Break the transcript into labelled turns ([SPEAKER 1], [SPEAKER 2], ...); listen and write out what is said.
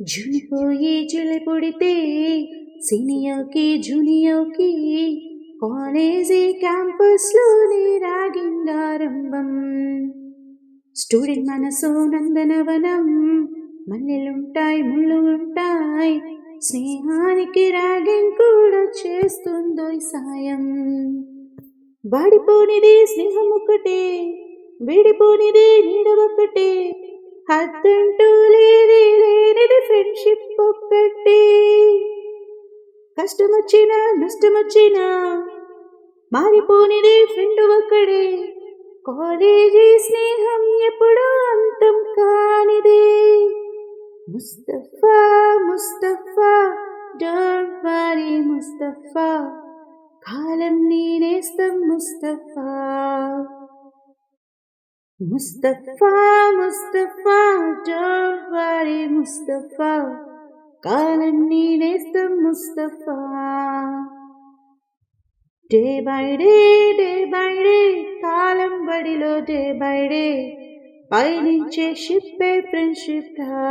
[SPEAKER 1] జునిపోయి జిలిపుడితే సీనియర్‌కి, జూనియర్‌కి college క్యాంపస్‌లోనే ragging ఆరంభం. Student మనసు నందనవనం, మల్లెలుంటాయి, ముళ్ళు ఉంటాయి, స్నేహానికి ర్యాగింగ్ కూడా చేస్తుందోయ్ సాయం. వాడిపోనిది స్నేహం ఒక్కటే, విడిపోనిది నీడ ఒక్కటే, హద్దంటూ లేనిది ఫ్రెండ్షిప్ ఒక్కటే. కష్టమొచ్చినా నష్టమొచ్చినా మారిపోనిది ఫ్రెండ్ ఒక్కడే, కాలేజీ స్నేహం ఎప్పుడూ అంతం కానిదే. ముస్తఫా ముస్తఫా డోంట్ వరీ ముస్తఫా, కాలం నీ నేస్తం ముస్తఫా. ముస్తఫా ముస్తఫా డోంట్ వరీ ముస్తఫా, కాలం నీ నేస్తం ముస్తఫా. డే బై డే కాలం బడిలో డే బై డే పయనించే షిప్పే ఫ్రెండ్షిప్ రా.